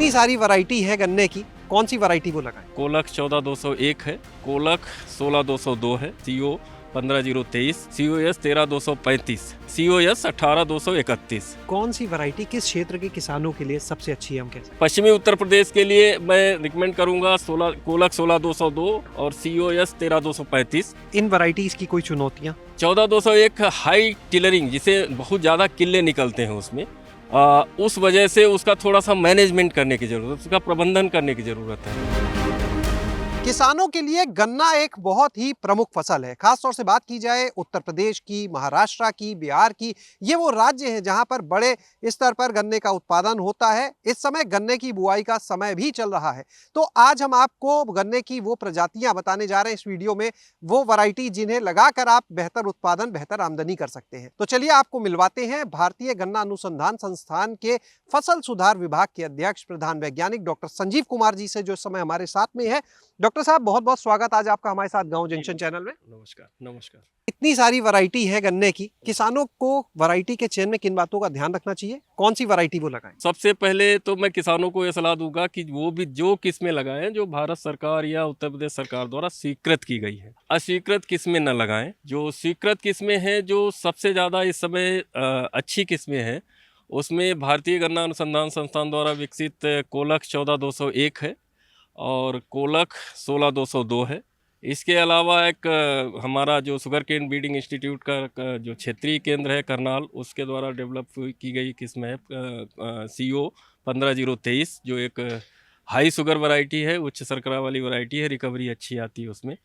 इतनी सारी वैरायटी है गन्ने की, कौन सी वैरायटी वो लगाएं? कोलक 14201 है, कोलक 16202 है, CO 15023, COS 13235, COS 18231। कौन सी वैरायटी किस क्षेत्र के किसानों के लिए सबसे अच्छी है, हम कह सकते पश्चिमी उत्तर प्रदेश के लिए मैं रिकमेंड करूंगा कोलक 16202 और COS 13235। हैं? इन वैरायटीज की कोई चुनौतियां? 14201 हाई टिलरिंग, जिसे बहुत ज़्यादा किले निकलते हैं उसमें, उस वजह से उसका थोड़ा सा मैनेजमेंट करने की ज़रूरत है, उसका प्रबंधन करने की ज़रूरत है। किसानों के लिए गन्ना एक बहुत ही प्रमुख फसल है। खासतौर से बात की जाए उत्तर प्रदेश की, महाराष्ट्र की, बिहार की, ये वो राज्य हैं जहां पर बड़े स्तर पर गन्ने का उत्पादन होता है। इस समय गन्ने की बुआई का समय भी चल रहा है। तो आज हम आपको गन्ने की वो प्रजातियां बताने जा रहे हैं इस वीडियो में, वो वैरायटी जिन्हें लगाकर आप बेहतर उत्पादन, बेहतर आमदनी कर सकते हैं। तो चलिए आपको मिलवाते हैं भारतीय गन्ना अनुसंधान संस्थान के फसल सुधार विभाग के अध्यक्ष प्रधान वैज्ञानिक डॉक्टर संजीव कुमार जी से, जो इस समय हमारे साथ में है। डॉक्टर साहब, बहुत बहुत स्वागत आज आपका हमारे साथ गांव जंक्शन चैनल में। नमस्कार। नमस्कार। इतनी सारी वैरायटी है गन्ने की, किसानों को वैरायटी के चयन में किन बातों का ध्यान रखना चाहिए? कौन सी वैरायटी वो लगाएं? सबसे पहले तो मैं किसानों को यह सलाह दूंगा कि वो भी जो किस्में लगाएं जो भारत सरकार या उत्तर प्रदेश सरकार द्वारा स्वीकृत की गई है। अस्वीकृत किस्में न लगाएं। जो स्वीकृत किस्में हैं, जो सबसे ज़्यादा इस समय अच्छी किस्में हैं, उसमें भारतीय गन्ना अनुसंधान संस्थान द्वारा विकसित कोलक 14201 है और कोलक 16202 है। इसके अलावा एक हमारा जो शुगर केन ब्रीडिंग इंस्टीट्यूट का जो क्षेत्रीय केंद्र है करनाल, उसके द्वारा डेवलप की गई किस्म है CO 15023, जो एक हाई शुगर वैरायटी है, उच्च शर्करा वाली वैरायटी है, रिकवरी अच्छी आती है उसमें,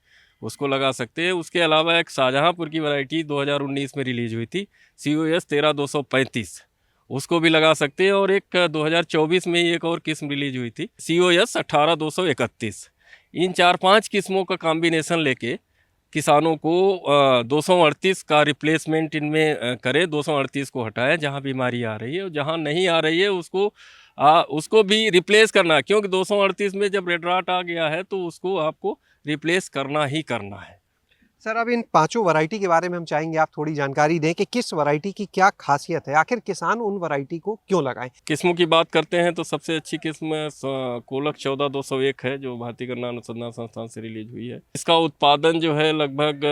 उसको लगा सकते हैं। उसके अलावा एक शाहजहाँपुर की वैरायटी 2019 में रिलीज हुई थी, COS 13235, उसको भी लगा सकते हैं। और एक 2024 में ही एक और किस्म रिलीज हुई थी, COS 18231। इन 4-5 किस्मों का कॉम्बिनेशन लेके किसानों को 238 का रिप्लेसमेंट इनमें करें, 238 को हटाएं जहां बीमारी आ रही है, और जहां नहीं आ रही है उसको भी रिप्लेस करना है, क्योंकि 238 में जब रेड राट आ गया है तो उसको आपको रिप्लेस करना ही करना है। सर, अब इन पांचों वैरायटी के बारे में हम चाहेंगे आप थोड़ी जानकारी दें कि किस वैरायटी की क्या खासियत है, आखिर किसान उन वैरायटी को क्यों लगाएं? किस्मों की बात करते हैं तो सबसे अच्छी किस्म कोलक 14201 है, जो भारतीय गन्ना अनुसंधान संस्थान से रिलीज हुई है। इसका उत्पादन जो है लगभग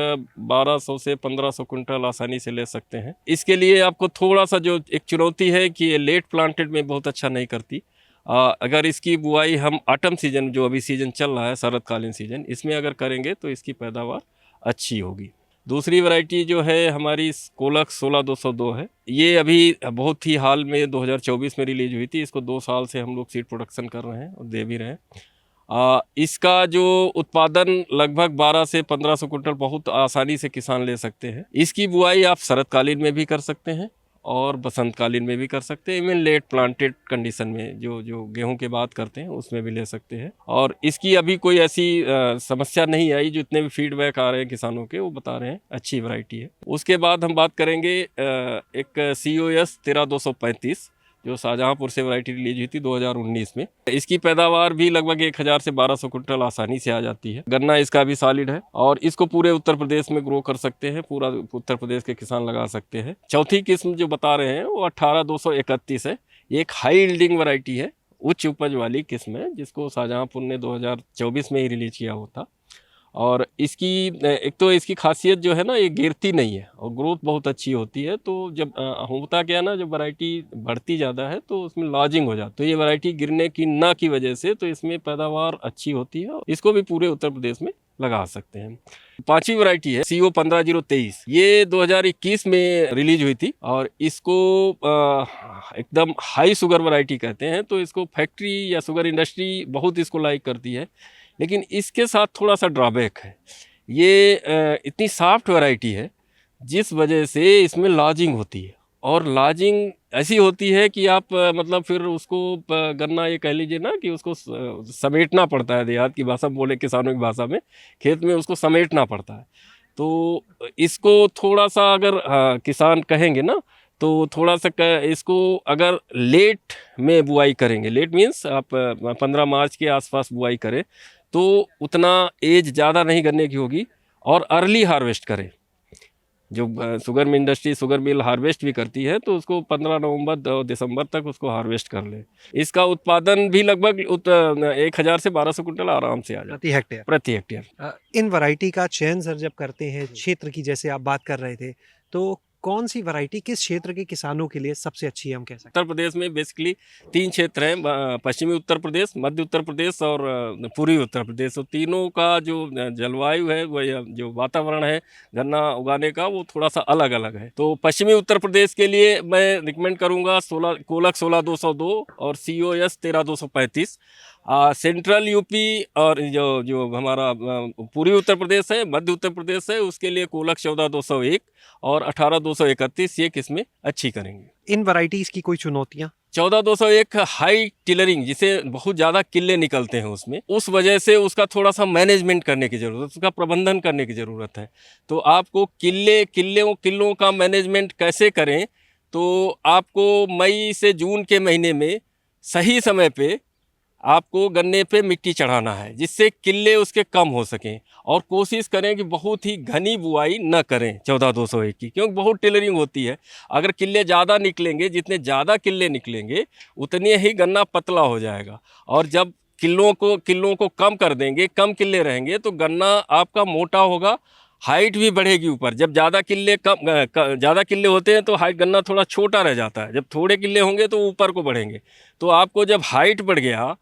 1200 से 1500 कुंटल आसानी से ले सकते हैं। इसके लिए आपको थोड़ा सा जो एक चुनौती है कि ये लेट प्लांटेड में बहुत अच्छा नहीं करती। अगर इसकी बुआई हम ऑटम सीजन, जो अभी सीजन चल रहा है, शरदकालीन सीजन, इसमें अगर करेंगे तो इसकी पैदावार अच्छी होगी। दूसरी वैरायटी जो है हमारी कोलक 16202 है। ये अभी बहुत ही हाल में 2024 में रिलीज हुई थी। इसको 2 साल से हम लोग सीड प्रोडक्शन कर रहे हैं और दे भी रहे हैं। इसका जो उत्पादन लगभग 12 से 1500 कुंटल बहुत आसानी से किसान ले सकते हैं। इसकी बुआई आप शरदकालीन में भी कर सकते हैं और बसंतकालीन में भी कर सकते हैं। इवन लेट प्लांटेड कंडीशन में जो गेहूं के बाद करते हैं उसमें भी ले सकते हैं। और इसकी अभी कोई ऐसी समस्या नहीं आई। जितने भी फीडबैक आ रहे हैं किसानों के, वो बता रहे हैं अच्छी वैरायटी है। उसके बाद हम बात करेंगे एक COS 13235, जो शाहजहाँपुर से वैरायटी रिलीज हुई थी 2019 में। इसकी पैदावार भी लगभग 1000 से 1200 कुंटल आसानी से आ जाती है। गन्ना इसका भी सॉलिड है और इसको पूरे उत्तर प्रदेश में ग्रो कर सकते हैं, पूरा उत्तर प्रदेश के किसान लगा सकते हैं। चौथी किस्म जो बता रहे हैं वो 18231 है। ये एक हाई यील्डिंग वैरायटी है, उच्च उपज वाली किस्म है, जिसको शाहजहाँपुर ने 2024 में ही रिलीज किया हुआ था। और इसकी एक तो इसकी खासियत जो है ना, ये गिरती नहीं है और ग्रोथ बहुत अच्छी होती है। तो जब होता क्या ना, जब वैरायटी बढ़ती ज़्यादा है तो उसमें लॉजिंग हो जाती है। तो ये वैरायटी गिरने की ना की वजह से तो इसमें पैदावार अच्छी होती है। इसको भी पूरे उत्तर प्रदेश में लगा सकते हैं। पांचवी वैरायटी है CO 15023। ये 2021 में रिलीज हुई थी और इसको एकदम हाई शुगर वैरायटी कहते हैं। तो इसको फैक्ट्री या शुगर इंडस्ट्री बहुत इसको लाइक करती है, लेकिन इसके साथ थोड़ा सा ड्रॉबैक है। ये इतनी सॉफ्ट वैरायटी है जिस वजह से इसमें लॉजिंग होती है, और लॉजिंग ऐसी होती है कि आप मतलब फिर उसको गन्ना, ये कह लीजिए ना कि उसको समेटना पड़ता है। देहात की भाषा में बोले, किसानों की भाषा में, खेत में उसको समेटना पड़ता है। तो इसको थोड़ा सा अगर किसान कहेंगे ना, तो थोड़ा सा इसको अगर लेट में बुआई करेंगे, लेट मीन्स आप 15 मार्च के आसपास बुआई करें, तो उतना एज ज़्यादा नहीं गन्ने की होगी, और अर्ली हार्वेस्ट करें जो sugar industry sugar mill harvest भी करती है, तो उसको 15 नवंबर दिसंबर तक उसको हार्वेस्ट कर ले। इसका उत्पादन भी लगभग 1000 से 1200 कुंटल आराम से आ जाता प्रति हेक्टेयर। है प्रति हेक्टेयर। इन वैरायटी का चयन सर जब करते हैं क्षेत्र की, जैसे आप बात कर रहे थे, तो कौन सी वैरायटी किस क्षेत्र के किसानों के लिए सबसे अच्छी है, हम कह सकते उत्तर प्रदेश में बेसिकली 3 क्षेत्र हैं, पश्चिमी उत्तर प्रदेश, मध्य उत्तर प्रदेश और पूर्वी उत्तर प्रदेश। तो तीनों का जो जलवायु है, वो जो वातावरण है गन्ना उगाने का, वो थोड़ा सा अलग अलग है। तो पश्चिमी उत्तर प्रदेश के लिए मैं रिकमेंड करूंगा कोलक 16202 और COS 13235। सेंट्रल यूपी और जो जो हमारा पूर्वी उत्तर प्रदेश है, मध्य उत्तर प्रदेश है, उसके लिए कोलक 14201 और 18231, ये किस्में अच्छी करेंगे। हैं। इन वैरायटीज की कोई चुनौतियां? 14201 हाई टिलरिंग, जिसे बहुत ज़्यादा किले निकलते हैं उसमें, उस वजह से उसका थोड़ा सा मैनेजमेंट करने की ज़रूरत है, उसका प्रबंधन करने की ज़रूरत है। तो आपको किलों का मैनेजमेंट कैसे करें, तो आपको मई से जून के महीने में सही समय पे आपको गन्ने पे मिट्टी चढ़ाना है, जिससे किल्ले उसके कम हो सकें। और कोशिश करें कि बहुत ही घनी बुआई न करें 14201 की, क्योंकि बहुत टिलरिंग होती है। अगर किल्ले ज़्यादा निकलेंगे, जितने ज़्यादा किल्ले निकलेंगे उतने ही गन्ना पतला हो जाएगा। और जब किल्लों को कम कर देंगे, कम किल्ले रहेंगे, तो गन्ना आपका मोटा होगा, हाइट भी बढ़ेगी ऊपर। जब ज़्यादा किल्ले होते हैं तो हाइट गन्ना थोड़ा छोटा रह जाता है, जब थोड़े किल्ले होंगे तो ऊपर को बढ़ेंगे। तो आपको जब हाइट बढ़ गया,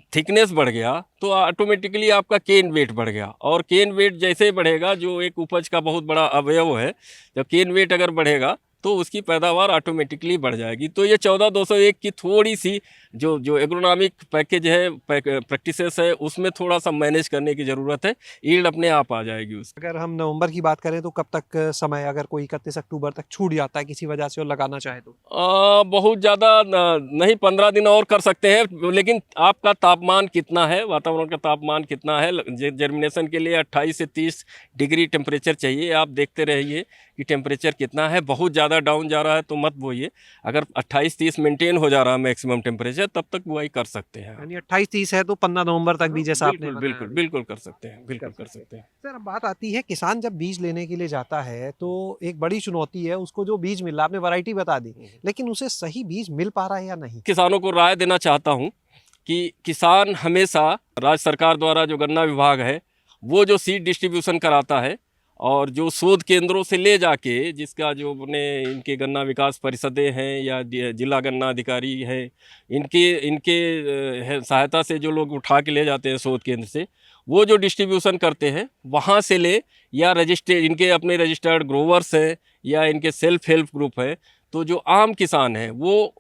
थिकनेस बढ़ गया, तो ऑटोमेटिकली आपका केन वेट बढ़ गया। और केन वेट जैसे ही बढ़ेगा, जो एक उपज का बहुत बड़ा अवयव है, जब केन वेट अगर बढ़ेगा तो उसकी पैदावार ऑटोमेटिकली बढ़ जाएगी। तो ये 14201 की थोड़ी सी जो एग्रोनॉमिक पैकेज है, प्रैक्टिसेस है, उसमें थोड़ा सा मैनेज करने की ज़रूरत है। ईल्ड अपने आप आ जाएगी उस। अगर हम नवंबर की बात करें तो कब तक समय, अगर कोई 31 अक्टूबर तक छूट जाता है किसी वजह से और लगाना चाहे तो? बहुत ज़्यादा नहीं, 15 दिन और कर सकते हैं, लेकिन आपका तापमान कितना है, वातावरण का तापमान कितना है। जर्मिनेशन के लिए 28 से 30 डिग्री टेम्परेचर चाहिए। आप देखते रहिए कि टेम्परेचर कितना है। बहुत ज़्यादा डाउन जा रहा है तो मत बोइए। अगर 28-30 मेंटेन हो जा रहा है मैक्सिमम टेम्परेचर, तब तक बुआई कर सकते हैं। यानी 28-30 है तो 15 नवंबर तक भी, जैसा आपने बताया। बिल्कुल कर सकते हैं, बिल्कुल कर सकते हैं। सर, अब बात आती है, किसान जब बीज लेने के लिए जाता है तो एक बड़ी चुनौती है, उसको जो बीज मिल रहा है, आपने वैरायटी बता दी, लेकिन उसे सही बीज मिल पा रहा है या नहीं? किसानों को राय देना चाहता हूँ कि किसान हमेशा राज्य सरकार द्वारा जो गन्ना विभाग है, वो जो सीड डिस्ट्रीब्यूशन कराता है और जो शोध केंद्रों से ले जाके, जिसका जो अपने इनके गन्ना विकास परिषदें हैं या जिला गन्ना अधिकारी है, इनके सहायता से जो लोग उठा के ले जाते हैं शोध केंद्र से, वो जो डिस्ट्रीब्यूशन करते हैं वहाँ से ले, या इनके अपने रजिस्टर्ड ग्रोवर्स हैं या इनके सेल्फ हेल्प ग्रुप है। तो जो आम किसान है वो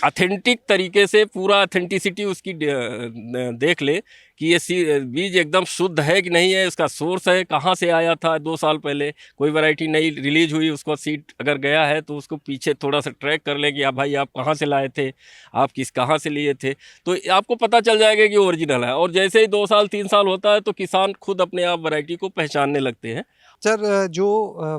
ऑथेंटिक तरीके से पूरा ऑथेंटिसिटी उसकी देख ले कि ये बीज एकदम शुद्ध है कि नहीं है, उसका सोर्स है, कहाँ से आया था। 2 साल पहले कोई वैरायटी नई रिलीज हुई, उसको सीड अगर गया है तो उसको पीछे थोड़ा सा ट्रैक कर ले कि आप भाई आप कहाँ से लाए थे, आप कहाँ से लिए थे, तो आपको पता चल जाएगा कि ओरिजिनल है। और जैसे ही 2 साल 3 साल होता है तो किसान खुद अपने आप वैरायटी को पहचानने लगते हैं। सर, जो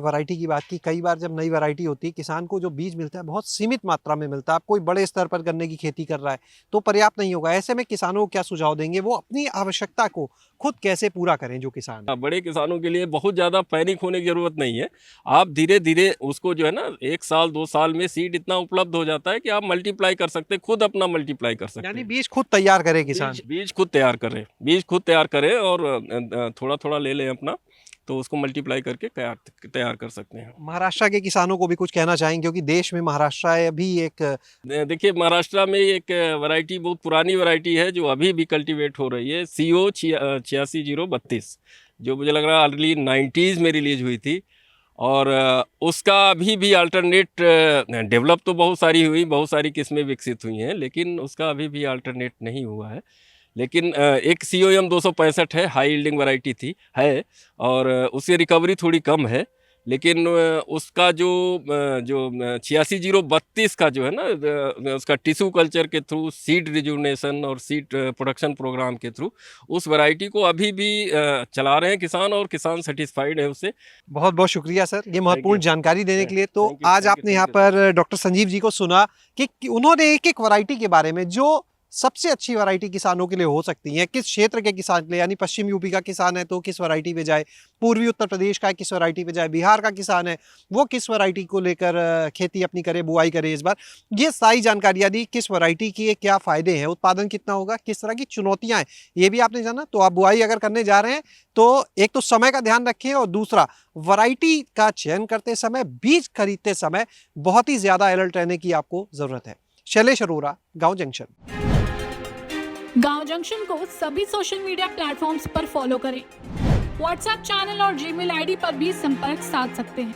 वैरायटी की बात की, कई बार जब नई वैरायटी होती है, किसान को जो बीज मिलता है बहुत सीमित मात्रा में मिलता है। आप कोई बड़े स्तर पर गन्ने की खेती कर रहा है तो पर्याप्त नहीं होगा। ऐसे में किसानों को क्या सुझाव देंगे, वो अपनी आवश्यकता को खुद कैसे पूरा करें? जो किसान है, बड़े किसानों के लिए बहुत ज़्यादा पैनिक होने की ज़रूरत नहीं है। आप धीरे धीरे उसको जो है ना, 1 साल 2 साल में सीड इतना उपलब्ध हो जाता है कि आप मल्टीप्लाई कर सकते हैं, खुद अपना मल्टीप्लाई कर सकते यानी हैं। बीज खुद तैयार करे किसान। बीज खुद तैयार करें और थोड़ा थोड़ा ले लें अपना, तो उसको मल्टीप्लाई करके तैयार कर सकते हैं। महाराष्ट्र के किसानों को भी कुछ कहना चाहेंगे, क्योंकि देश में महाराष्ट्र अभी एक, देखिए महाराष्ट्र में एक वैरायटी, बहुत पुरानी वैरायटी है जो अभी भी कल्टीवेट हो रही है, CO 8632, जो मुझे लग रहा है अर्ली 90s में रिलीज हुई थी। और उसका अभी भी अल्टरनेट डेवलप तो बहुत सारी किस्में विकसित हुई हैं, लेकिन उसका अभी भी अल्टरनेट नहीं हुआ है। लेकिन एक COM 265 है, हाई यील्डिंग वैरायटी है, और उसकी रिकवरी थोड़ी कम है। लेकिन उसका जो 86-0-32 का जो है ना, उसका टिश्यू कल्चर के थ्रू, सीड रिजुवनेशन और सीड प्रोडक्शन प्रोग्राम के थ्रू उस वैरायटी को अभी भी चला रहे हैं किसान, और किसान सेटिस्फाइड है उससे। बहुत बहुत शुक्रिया सर, ये महत्वपूर्ण जानकारी देने के लिए। तो Thank you, आज thank you, आपने यहाँ thank you, पर डॉक्टर संजीव जी को सुना कि उन्होंने एक एक वैरायटी के बारे में, जो सबसे अच्छी वैरायटी किसानों के लिए हो सकती है? किस क्षेत्र के किसान के लिए, यानी पश्चिम यूपी का किसान है तो किस वैरायटी पे जाए, पूर्वी उत्तर प्रदेश का है किस वैरायटी पे जाए, बिहार का किसान है वो किस वैरायटी को लेकर खेती अपनी करे, बुआई करे इस बार? ये सारी जानकारियां दी, किस वैरायटी के क्या फायदे हैं, उत्पादन कितना होगा, किस तरह की चुनौतियां हैं, ये भी आपने जाना। तो आप बुआई अगर करने जा रहे हैं तो एक तो समय का ध्यान रखें और दूसरा वैरायटी का चयन करते समय, बीज खरीदते समय बहुत ही ज्यादा अलर्ट रहने की आपको जरूरत है। शैलेश अरोरा, गांव जंक्शन। गांव जंक्शन को सभी सोशल मीडिया प्लेटफॉर्म्स पर फॉलो करें। व्हाट्सएप चैनल और जीमेल आईडी पर भी संपर्क साध सकते हैं।